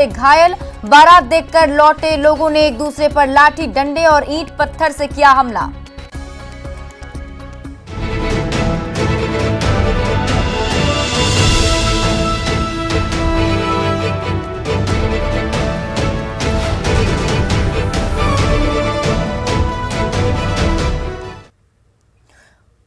घायल। बारात देखकर लौटे लोगों ने एक दूसरे पर लाठी डंडे और ईंट पत्थर से किया हमला।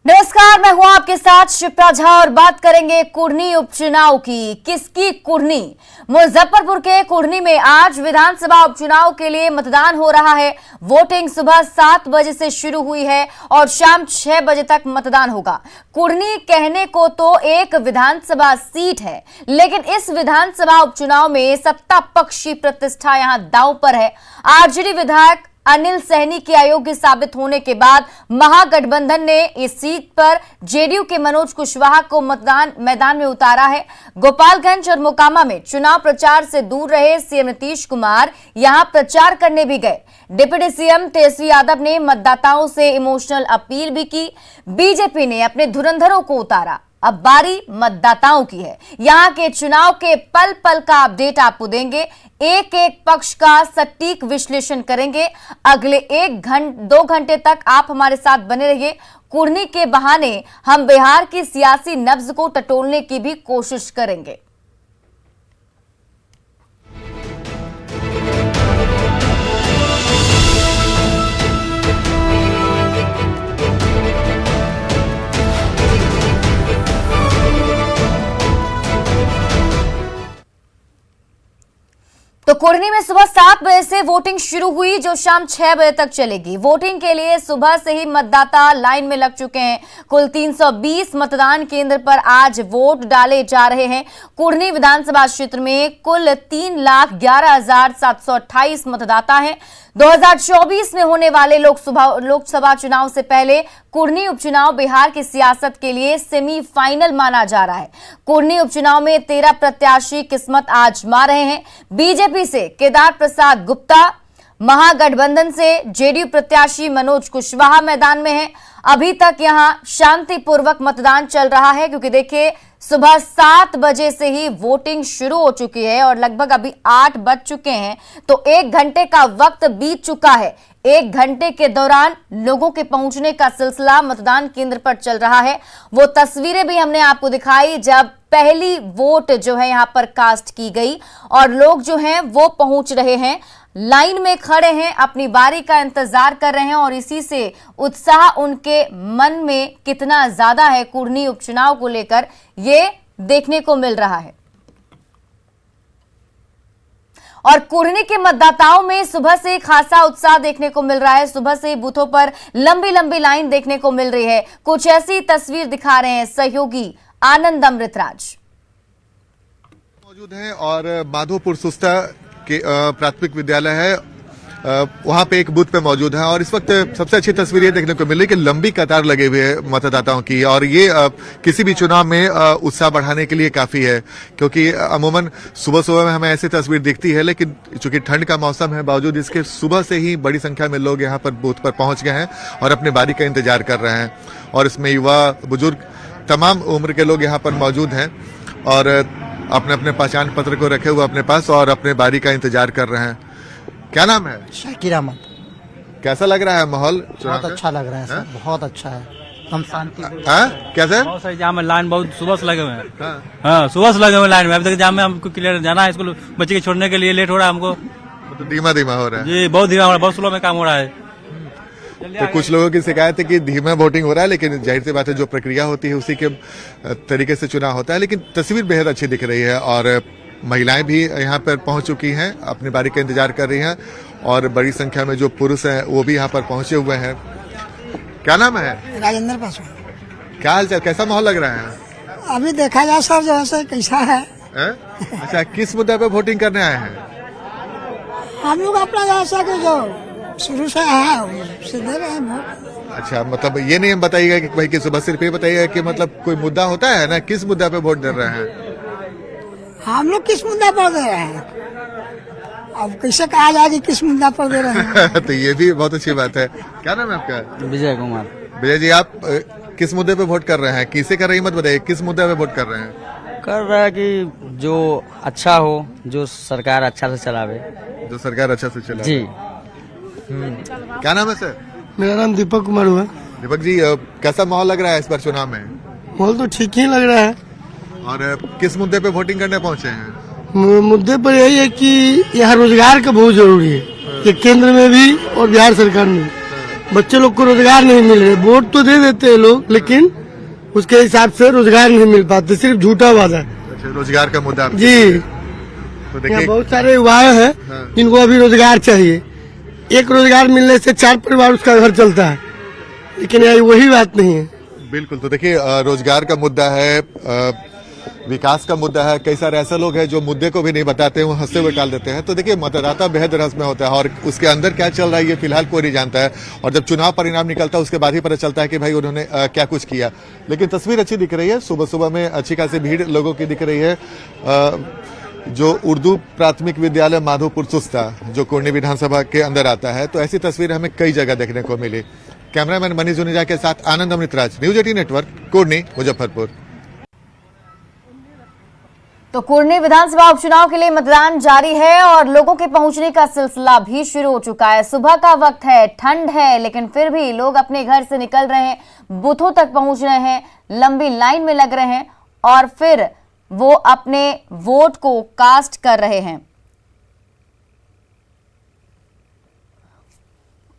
नमस्कार, मैं हूं आपके साथ शिप्रा झा और बात करेंगे कुढ़नी उपचुनाव की। किसकी कुढ़नी? मुजफ्फरपुर के कुढ़नी में आज विधानसभा उपचुनाव के लिए मतदान हो रहा है। वोटिंग सुबह 7 बजे से शुरू हुई है और शाम 6 बजे तक मतदान होगा। कुढ़नी कहने को तो एक विधानसभा सीट है, लेकिन इस विधानसभा उपचुनाव में सत्ता पक्ष की प्रतिष्ठा यहां दांव पर है। आरजेडी विधायक अनिल सहनी के अयोग्य साबित होने के बाद महागठबंधन ने इस सीट पर जेडीयू के मनोज कुशवाहा को मैदान में उतारा है। गोपालगंज और मोकामा में चुनाव प्रचार से दूर रहे सीएम नीतीश कुमार यहां प्रचार करने भी गए। डिप्टी सीएम तेजस्वी यादव ने मतदाताओं से इमोशनल अपील भी की। बीजेपी ने अपने धुरंधरों को उतारा। अब बारी मतदाताओं की है। यहां के चुनाव के पल पल का अपडेट आपको देंगे। एक एक पक्ष का सटीक विश्लेषण करेंगे। अगले 1-2 घंटे तक आप हमारे साथ बने रहिए। कुढ़नी के बहाने हम बिहार की सियासी नब्ज को टटोलने की भी कोशिश करेंगे। तो कुढ़नी में सुबह 7 बजे से वोटिंग शुरू हुई, जो शाम 6 बजे तक चलेगी। वोटिंग के लिए सुबह से ही मतदाता लाइन में लग चुके हैं। कुल 320 मतदान केंद्र पर आज वोट डाले जा रहे हैं। कुढ़नी विधानसभा क्षेत्र में कुल 3,11,728 मतदाता हैं। 2024 में होने वाले लोकसभा चुनाव से पहले कुढ़नी उपचुनाव बिहार की सियासत के लिए सेमीफाइनल माना जा रहा है। कुढ़नी उपचुनाव में 13 प्रत्याशी किस्मत आजमा रहे हैं। बीजेपी से केदार प्रसाद गुप्ता, महागठबंधन से जेडीयू प्रत्याशी मनोज कुशवाहा मैदान में हैं। अभी तक यहां शांतिपूर्वक मतदान चल रहा है, क्योंकि देखिए सुबह 7 बजे से ही वोटिंग शुरू हो चुकी है और लगभग अभी 8 बज चुके हैं। तो 1 घंटे का वक्त बीत चुका है। 1 घंटे के दौरान लोगों के पहुंचने का सिलसिला मतदान केंद्र पर चल रहा है। वो तस्वीरें भी हमने आपको दिखाई जब पहली वोट जो है यहां पर कास्ट की गई और लोग जो हैं वो पहुंच रहे हैं, लाइन में खड़े हैं, अपनी बारी का इंतजार कर रहे हैं और इसी से उत्साह उनके मन में कितना ज्यादा है कुढ़नी उपचुनाव को लेकर, ये देखने को मिल रहा है। और कुढ़नी के मतदाताओं में सुबह से खासा उत्साह देखने को मिल रहा है। सुबह से बूथों पर लंबी लंबी लाइन देखने को मिल रही है। कुछ ऐसी तस्वीर दिखा रहे हैं सहयोगी आनंद अमृतराज। मौजूद हैं और माधोपुर सुस्ता के प्राथमिक विद्यालय है, वहां पे एक बूथ पे मौजूद है और इस वक्त सबसे अच्छी तस्वीर ये देखने को मिल रही है कि लंबी कतार लगे हुए है मतदाताओं की और ये किसी भी चुनाव में उत्साह बढ़ाने के लिए काफी है, क्योंकि अमूमन सुबह सुबह में हमें ऐसी तस्वीर दिखती है, लेकिन चूंकि ठंड का मौसम है बावजूद इसके सुबह से ही बड़ी संख्या में लोग यहाँ पर बूथ पर पहुंच गए हैं और अपनी बारी का इंतजार कर रहे हैं। और इसमें युवा, बुजुर्ग, तमाम उम्र के लोग यहाँ पर मौजूद हैं और अपने अपने पहचान पत्र को रखे हुए अपने पास और अपने बारी का इंतजार कर रहे हैं। क्या नाम है? शाकिर अहमद। कैसा लग रहा है माहौल? बहुत अच्छा लग रहा है सर, बहुत अच्छा है। हम शांति कैसे? बहुत सारे जाम में लाइन बहुत सुबह से लगे हुए हैं। हाँ, सुबह से लगे हुए लाइन में। अभी तक जाम में हमको क्लियर जाना है स्कूल, बच्चे के छोड़ने के लिए लेट हो रहा है हमको। तो धीमा धीमा हो रहा है जी, बहुत धीमा हो रहा है, बहुत स्लो में काम हो रहा है। तो कुछ लोगों की शिकायत है कि धीमा वोटिंग हो रहा है, लेकिन जाहिर सी बात है जो प्रक्रिया होती है उसी के तरीके से चुनाव होता है। लेकिन तस्वीर बेहद अच्छी दिख रही है और महिलाएं भी यहाँ पर पहुंच चुकी हैं, अपनी बारी का इंतजार कर रही हैं और बड़ी संख्या में जो पुरुष हैं वो भी यहाँ पर पहुंचे हुए हैं। क्या नाम है? राजेंद्र पासवान। क्या हाल चाल, कैसा माहौल लग रहा है? अभी देखा जाए सर जो है कैसा है। अच्छा, किस मुद्दे पे वोटिंग करने आए हैं? हम लोग अपना जैसा कि जो शुरू से है उसे दे रहे हैं वोट। अच्छा, मतलब ये नहीं बताइएगा कि भाई कि सुबह सिर्फ ये बताइएगा कि मतलब कोई मुद्दा होता है ना, किस मुद्दा पे वोट दे रहे हैं? हम लोग किस मुद्दा पर दे रहे हैं, अब कैसे कहा जाए कि किस मुद्दा पर दे रहे हैं। तो ये भी बहुत अच्छी बात है। क्या नाम है आपका? विजय कुमार। विजय जी, आप किस मुद्दे पे वोट कर रहे हैं? किसे कर रही मत बताइए, किस मुद्दे पे वोट कर रहे हैं? कर रहा है कि जो अच्छा हो, जो सरकार अच्छा से चलावे। जो सरकार अच्छा से चला जी। क्या नाम है सर? मेरा नाम दीपक कुमार हुआ। दीपक जी, कैसा माहौल लग रहा है इस बार चुनाव में? माहौल तो ठीक ही लग रहा है। और किस मुद्दे पे वोटिंग करने पहुंचे हैं? मुद्दे पर यही है कि यहाँ रोजगार का बहुत जरूरी है, ये केंद्र में भी और बिहार सरकार में। बच्चे लोग को रोजगार नहीं मिल रहे, वोट तो दे देते हैं लोग, लेकिन उसके हिसाब से रोजगार नहीं मिल पाते, सिर्फ झूठा वादा। अच्छा, रोजगार का मुद्दा जी। तो यहाँ देखिए, बहुत सारे युवाएं हैं जिनको अभी रोजगार चाहिए। एक रोजगार मिलने से 4 परिवार उसका घर चलता है, लेकिन यहाँ वही बात नहीं है। बिल्कुल। तो देखिए, रोजगार का मुद्दा है, विकास का मुद्दा है। कई सारे ऐसे लोग हैं जो मुद्दे को भी नहीं बताते हैं, वो हंसते हुए टाल देते हैं। तो देखिए, मतदाता बेहद रस में होता है और उसके अंदर क्या चल रहा है ये फिलहाल कोई नहीं जानता है। और जब चुनाव परिणाम निकलता है उसके बाद ही पता चलता है कि भाई उन्होंने क्या कुछ किया। लेकिन तस्वीर अच्छी दिख रही है, सुबह सुबह में अच्छी खासी भीड़ लोगों की दिख रही है। जो उर्दू प्राथमिक विद्यालय माधोपुर सुस्ता, जो कुर्नी विधानसभा के अंदर आता है, तो ऐसी तस्वीर हमें कई जगह देखने को मिली। कैमरामैन मनीष जुनेजा के साथ आनंद अमृतराज, न्यूज 18 नेटवर्क, कुर्नी, मुजफ्फरपुर। तो कुर्नी विधानसभा उपचुनाव के लिए मतदान जारी है और लोगों के पहुंचने का सिलसिला भी शुरू हो चुका है। सुबह का वक्त है, ठंड है, लेकिन फिर भी लोग अपने घर से निकल रहे हैं, बूथों तक पहुंच रहे हैं, लंबी लाइन में लग रहे हैं और फिर वो अपने वोट को कास्ट कर रहे हैं।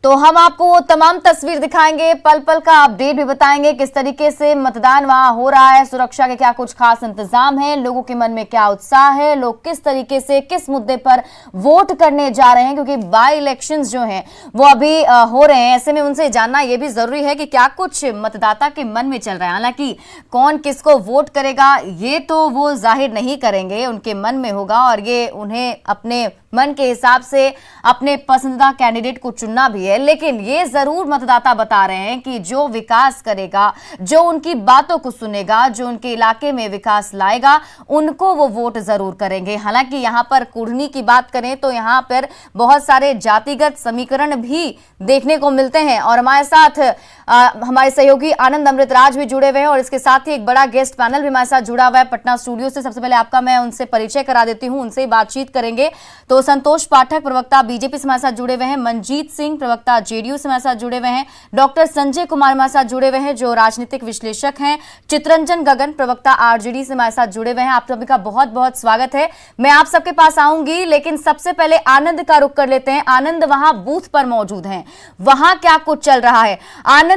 तो हम आपको वो तमाम तस्वीर दिखाएंगे, पल पल का अपडेट भी बताएंगे, किस तरीके से मतदान वहां हो रहा है, सुरक्षा के क्या कुछ खास इंतजाम है, लोगों के मन में क्या उत्साह है, लोग किस तरीके से किस मुद्दे पर वोट करने जा रहे हैं, क्योंकि बाई इलेक्शंस जो हैं वो अभी हो रहे हैं। ऐसे में उनसे जानना यह भी जरूरी है कि क्या कुछ मतदाता के मन में चल रहा है। हालांकि कौन किसको वोट करेगा ये तो वो जाहिर नहीं करेंगे, उनके मन में होगा और ये उन्हें अपने मन के हिसाब से अपने पसंदीदा कैंडिडेट को चुनना भी है। लेकिन ये जरूर मतदाता बता रहे हैं कि जो विकास करेगा, जो उनकी बातों को सुनेगा, जो उनके इलाके में विकास लाएगा, उनको वो वोट जरूर करेंगे। हालांकि यहाँ पर कुर्नी की बात करें तो यहाँ पर बहुत सारे जातिगत समीकरण भी देखने को मिलते हैं और हमारे साथ हमारे सहयोगी आनंद अमृतराज भी जुड़े हुए हैं और इसके साथ ही एक बड़ा गेस्ट पैनल भी हमारे साथ जुड़ा हुआ है पटना स्टूडियो से। सबसे पहले आपका मैं उनसे परिचय करा देती हूं, उनसे बातचीत करेंगे। तो संतोष पाठक प्रवक्ता बीजेपी से हमारे साथ जुड़े हुए हैं, मनजीत सिंह प्रवक्ता जेडीयू से हमारे साथ जुड़े हुए हैं, डॉक्टर संजय कुमार हमारे साथ जुड़े हुए हैं जो राजनीतिक विश्लेषक हैं, चित्रंजन गगन प्रवक्ता आरजेडी से हमारे साथ जुड़े हुए हैं। आप सभी का बहुत बहुत स्वागत है। मैं आप सबके पास आऊंगी, लेकिन सबसे पहले आनंद का रुख कर लेते हैं। आनंद वहां बूथ पर मौजूद हैं, वहां क्या कुछ चल रहा है? आनंद,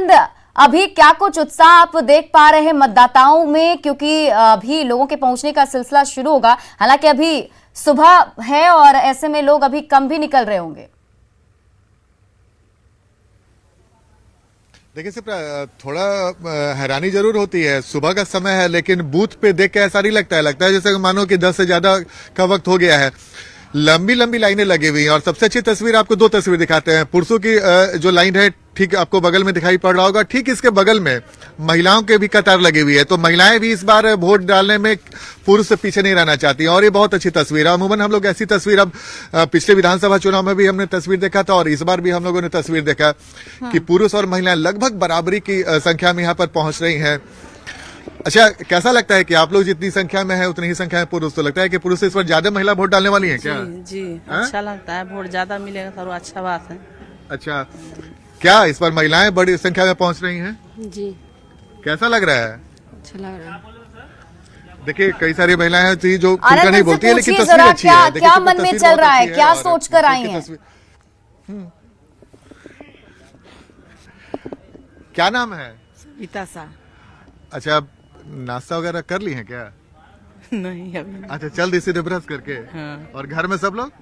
अभी क्या कुछ उत्साह आप देख पा रहे हैं मतदाताओं में, क्योंकि अभी लोगों के पहुंचने का सिलसिला शुरू होगा। हालांकि अभी सुबह है और ऐसे में लोग अभी कम भी निकल रहे होंगे। देखिए सिर्फ थोड़ा हैरानी जरूर होती है, सुबह का समय है, लेकिन बूथ पे देख के ऐसा नहीं लगता है जैसे मानो कि 10 से ज्यादा का वक्त हो गया है। लंबी लंबी लाइनें लगी हुई हैं और सबसे अच्छी तस्वीर आपको दो तस्वीर दिखाते हैं। पुरुषों की जो लाइन है ठीक आपको बगल में दिखाई पड़ रहा होगा, ठीक इसके बगल में महिलाओं के भी कतार लगी हुई है। तो महिलाएं भी इस बार वोट डालने में पुरुष से पीछे नहीं रहना चाहती और ये बहुत अच्छी तस्वीर है। अमूमन हम लोग ऐसी तस्वीर अब पिछले विधानसभा चुनाव में भी हमने तस्वीर देखा था और इस बार भी हम लोगों ने तस्वीर देखा कि पुरुष और महिलाएं लगभग बराबरी की संख्या में यहाँ पर पहुंच रही हैं। अच्छा, कैसा लगता है कि आप लोग जितनी संख्या में है उतनी ही संख्या में पुरुष, तो लगता है कि पुरुष से इस बार ज्यादा महिला वोट डालने वाली हैं क्या? जी अच्छा लगता है, वोट ज्यादा मिलेगा तो अच्छा बात है। अच्छा, क्या इस बार महिलाएं बड़ी संख्या में पहुंच रही हैं? जी कैसा लग रहा है? अच्छा लग रहा है। देखिए कई सारी महिलाएं हैं जो खुलकर नहीं बोलती है, लेकिन पूछिए तस्वीर जरा, अच्छी है। देखिए, क्या मन में तस्वीर चल बहुत रहा है, अच्छी क्या और सोच कर आई हैं? क्या नाम है? इतासा। अच्छा, नाश्ता वगैरह कर ली है क्या? नहीं अभी। अच्छा, चल दी सीधे ब्रश करके। हाँ। और घर में सब लोग?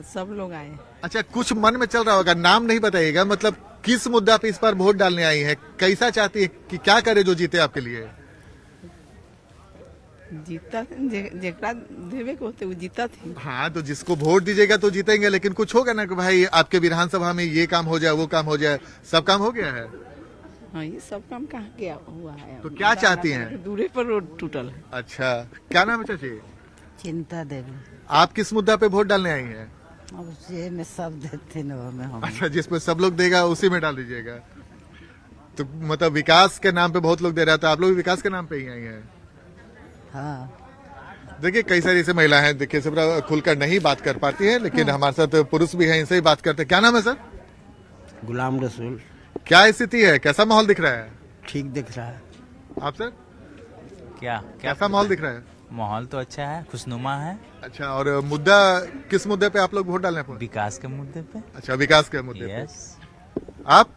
सब लोग आए। अच्छा, कुछ मन में चल रहा होगा, नाम नहीं बताइएगा, मतलब किस मुद्दा पे इस बार वोट डालने आई है, कैसा चाहती है कि क्या करे जो जीते आपके लिए? जीता जेकरा देवे को होते वो जीता थी। हाँ, तो जिसको वोट दीजिएगा तो जीतेंगे, लेकिन कुछ होगा ना कि भाई आपके विधानसभा में ये काम हो जाए, वो काम हो जाए। सब काम हो गया है? हाँ, ये सब काम कहाँ गया हुआ है। तो क्या चाहती हैं? दूरे पर रोड टूटल है। अच्छा, क्या नाम है चाची? चिंता देवी। आप किस मुद्दा पे वोट डालने आई हैं? अब ये में सब देते न में हम। अच्छा, जिसपे सब लोग देगा उसी में डाल दीजिएगा। तो मतलब विकास के नाम पे बहुत लोग दे रहा था, आप लोग भी विकास के नाम पे ही आई हैं? हाँ। देखिए कई सारी ऐसी महिलाएं हैं, देखिए सिर्फ खुलकर नहीं बात कर पाती है, लेकिन हमारे साथ पुरुष भी हैं, इनसे ही बात करते हैं। क्या नाम है सर? गुलाम रसूल। क्या स्थिति है, कैसा माहौल दिख रहा है? ठीक दिख रहा है। आप सर, क्या कैसा माहौल दिख रहा है? माहौल तो अच्छा है, खुशनुमा है। अच्छा, और मुद्दा किस मुद्दे पे आप लोग वोट डालने पहुंचे? विकास के मुद्दे पे। अच्छा, विकास के मुद्दे पे। यस, आप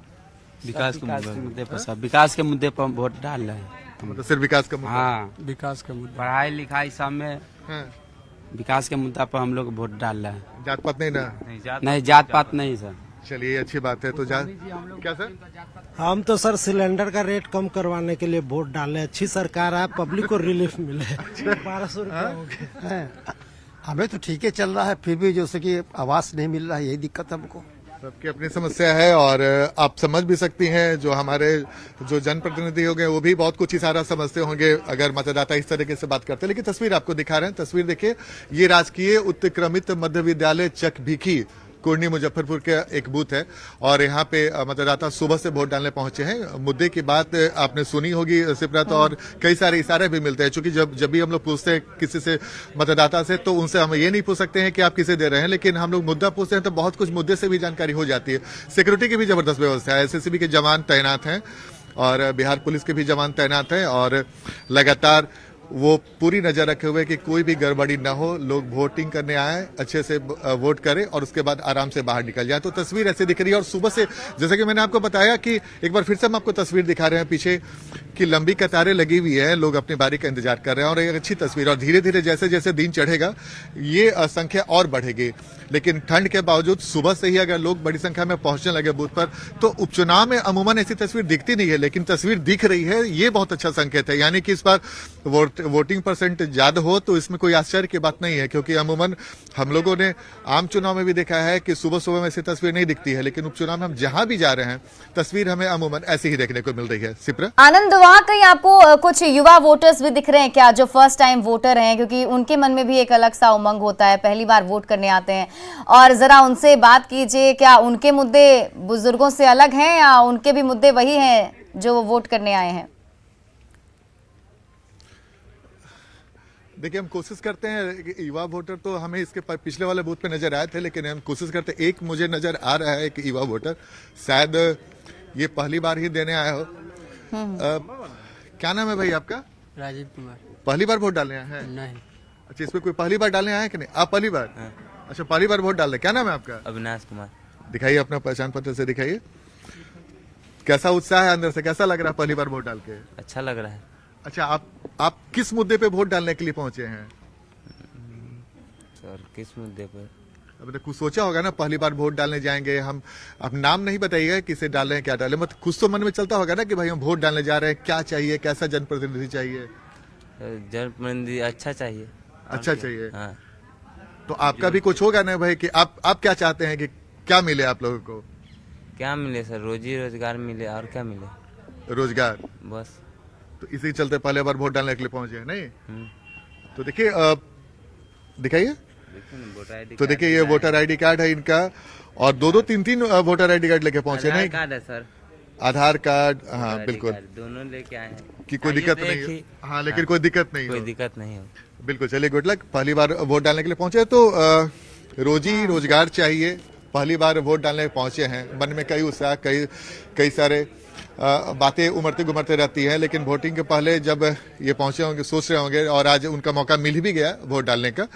विकास के मुद्दे पर सब विकास के मुद्दे पर वोट डाल रहे हैं। मतलब सिर्फ विकास का मुद्दा? हाँ, विकास का मुद्दा, पढ़ाई लिखाई सब में हाँ। विकास के मुद्दा पर हम लोग वोट डाल रहे हैं। जात पात नहीं ना? नहीं, जात पात नहीं सर। चलिए, अच्छी बात है। तो क्या सर? हम तो सर सिलेंडर का रेट कम करवाने के लिए वोट डाले। अच्छी सरकार है, पब्लिक को रिलीफ मिले। 1200 रुपया हो गया। हमें तो ठीक है चल रहा है, फिर भी जैसे कि आवास नहीं मिल रहा है, यही दिक्कत है हमको। सबकी अपनी समस्या है और आप समझ भी सकती हैं, जो हमारे जो जनप्रतिनिधि होंगे वो भी बहुत कुछ इशारा समझते होंगे अगर मतदाता इस तरीके से बात करते हैं। लेकिन तस्वीर आपको दिखा रहे हैं, तस्वीर देखिए, ये राजकीय उत्क्रमित मध्य विद्यालय चक भीखी कुर्नी मुजफ्फरपुर के एक बूथ है और यहाँ पे मतदाता सुबह से वोट डालने पहुंचे हैं। मुद्दे की बात आपने सुनी होगी सिप्रा, तो और कई सारे इशारे भी मिलते हैं, क्योंकि जब भी हम लोग पूछते हैं किसी से, मतदाता से, तो उनसे हम ये नहीं पूछ सकते हैं कि आप किसे दे रहे हैं, लेकिन हम लोग मुद्दा पूछते हैं तो बहुत कुछ मुद्दे से भी जानकारी हो जाती है। सिक्योरिटी की भी जबरदस्त व्यवस्था है, एसएसबी के जवान तैनात हैं और बिहार पुलिस के भी जवान तैनात हैं और लगातार वो पूरी नजर रखे हुए कि कोई भी गड़बड़ी ना हो, लोग वोटिंग करने आए, अच्छे से वोट करें और उसके बाद आराम से बाहर निकल जाए। तो तस्वीर ऐसे दिख रही है और सुबह से, जैसे कि मैंने आपको बताया कि एक बार फिर से हम आपको तस्वीर दिखा रहे हैं पीछे की लंबी कतारें लगी हुई है, लोग अपनी बारी का इंतजार कर रहे हैं और एक अच्छी तस्वीर। और धीरे धीरे जैसे जैसे दिन चढ़ेगा ये संख्या और बढ़ेगी, लेकिन ठंड के बावजूद सुबह से ही अगर लोग बड़ी संख्या में पहुंचने लगे बूथ पर, तो उपचुनाव में अमूमन ऐसी तस्वीर दिखती नहीं है, लेकिन तस्वीर दिख रही है, ये बहुत अच्छा संकेत है। यानी कि इस बार वोटिंग परसेंट ज्यादा हो तो इसमें कोई आश्चर्य की बात नहीं है, क्योंकि अमूमन हम लोगों ने आम चुनाव में भी देखा है कि सुबह सुबह में ऐसी तस्वीर नहीं दिखती है, लेकिन उपचुनाव में हम जहां भी जा रहे हैं तस्वीर हमें अमूमन ऐसी ही देखने को मिल रही है। सिप्रा, आनंद, वहां कहीं आपको कुछ युवा वोटर्स भी दिख रहे हैं क्या, जो फर्स्ट टाइम वोटर हैं, क्योंकि उनके मन में भी एक अलग सा उमंग होता है, पहली बार वोट करने आते हैं, और जरा उनसे बात कीजिए, क्या उनके मुद्दे बुजुर्गों से अलग हैं या उनके भी मुद्दे वही हैं जो वो वोट करने आए हैं? देखिए, हम कोशिश करते हैं, युवा वोटर तो हमें इसके पिछले वाले बूथ पे नजर आए थे, लेकिन हम कोशिश करते हैं, एक मुझे नजर आ रहा है कि युवा वोटर शायद ये पहली बार ही देने आया हो। क्या नाम है भाई आपका? राजीव कुमार। पहली बार वोट डालने आए हैं? नहीं। अच्छा, इसमें कोई पहली बार डालने आए हैं कि नहीं? आप पहली बार? अच्छा, पहली बार वोट डालने। क्या नाम है आपका? अविनाश कुमार। दिखाइए अपना पहचान पत्र से दिखाइए। कैसा उत्साह है अंदर से, कैसा लग रहा है पहली बार वोट डाल के? अच्छा लग रहा है। अच्छा, आप किस मुद्दे पे वोट डालने के लिए पहुंचे हैं? सर, किस मुद्दे पर? अब तो कुछ सोचा होगा ना, पहली बार वोट डालने जाएंगे हम, अब नाम नहीं बताइएगा किसे डालें क्या डालें, मतलब कुछ तो मन में चलता होगा ना कि भाई हम वोट डालने जा रहे हैं, क्या चाहिए, कैसा जनप्रतिनिधि चाहिए? जनप्रतिनिधि अच्छा चाहिए। अच्छा चाहिए। हाँ। तो आपका भी कुछ होगा ना भाई, कि आप क्या चाहते हैं कि क्या मिले आप लोगों को? क्या मिले सर, रोजी रोजगार मिले और क्या मिले? रोजगार, बस। तो इसी चलते पहले बार वोट डालने के लिए पहुंचे हैं, नहीं? तो देखिए, दिखाइए। तो देखिए, ये वोटर आईडी कार्ड है इनका, और दो तीन वोटर आईडी कार्ड लेके पहुंचे। नहीं, कार्ड है सर, आधार कार्ड, हाँ बिल्कुल, दोनों लेके आए हैं कि कोई दिक्कत नहीं है। हाँ, लेकिन कोई दिक्कत नहीं, कोई दिक्कत नहीं हो। बिल्कुल। चलिए, गुड लक। पहली बार वोट डालने के लिए पहुंचे तो रोजी रोजगार चाहिए, पहली बार वोट डालने पहुंचे हैं, मन में कई उत्साह, कई सारे बातें उमड़ते गुमरते रहती हैं, लेकिन वोटिंग के पहले जब ये पहुंचे होंगे, सोच रहे होंगे, और आज उनका मौका मिल भी गया वोट डालने का,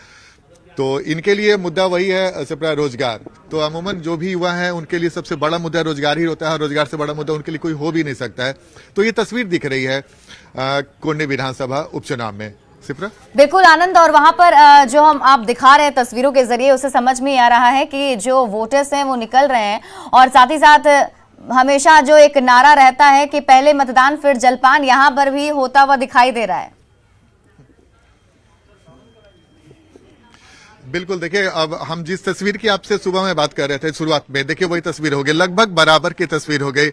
तो इनके लिए मुद्दा वही है सिर्फ रोजगार। तो अमूमन जो भी युवा हैं उनके लिए सबसे बड़ा मुद्दा रोजगार ही होता है, रोजगार से बड़ा मुद्दा उनके लिए कोई हो भी नहीं सकता है। तो ये तस्वीर दिख रही है कुर्नी विधानसभा उपचुनाव में। सिप्रा, बिल्कुल आनंद, और वहां पर जो आप दिखा रहे हैं तस्वीरों के जरिए, उससे समझ में आ रहा है कि जो वोटर्स हैं वो निकल रहे हैं, और साथ ही साथ हमेशा जो एक नारा रहता है कि पहले मतदान फिर जलपान, यहां पर भी होता हुआ दिखाई दे रहा है। बिल्कुल। देखिए, अब हम जिस तस्वीर की आपसे सुबह में बात कर रहे थे शुरुआत में, देखिए वही तस्वीर हो गई, लगभग बराबर की तस्वीर हो गई,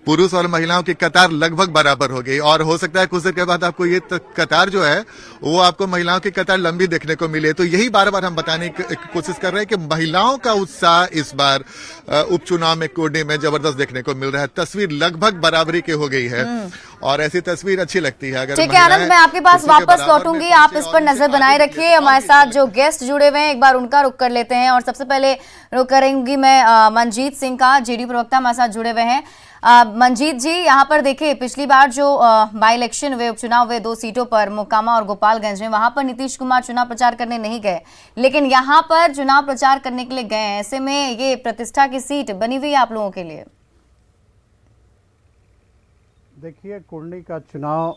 पुरुष और महिलाओं की कतार लगभग बराबर हो गई, और हो सकता है कुछ देर के बाद आपको ये कतार जो है वो आपको महिलाओं की कतार लंबी देखने को मिले। तो यही बार बार हम बताने की कोशिश कर रहे हैं कि महिलाओं का उत्साह इस बार उपचुनाव में कुर्नी में जबरदस्त देखने को मिल रहा है। तस्वीर लगभग बराबरी की हो गई है, और ऐसी तस्वीर अच्छी लगती है। अगर ठीक है आनंद, महिलाएं मैं आपके पास पुरुषों के वापस बराबर में लौटूंगी, आप पहुंचे इस और पर उनसे नजर बनाए आगे रखिए। हमारे साथ जो गेस्ट जुड़े हुए हैं एक बार उनका रुख कर लेते हैं और सबसे पहले रुख करेंगी मैं मनजीत सिंह का, जेडीयू प्रवक्ता हमारे साथ जुड़े हुए हैं। मनजीत जी, यहाँ पर देखिए पिछली बार जो बाई इलेक्शन हुए, उपचुनाव हुए 2 सीटों पर, मोकामा और गोपालगंज में, वहां पर नीतीश कुमार चुनाव प्रचार करने नहीं गए, लेकिन यहाँ पर चुनाव प्रचार करने के लिए गए हैं। ऐसे में ये प्रतिष्ठा की सीट बनी हुई है आप लोगों के लिए। देखिए, कुर्नी का चुनाव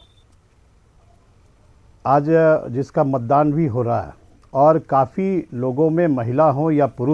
आज जिसका मतदान भी हो रहा है और काफ़ी लोगों में, महिला हो या पुरुष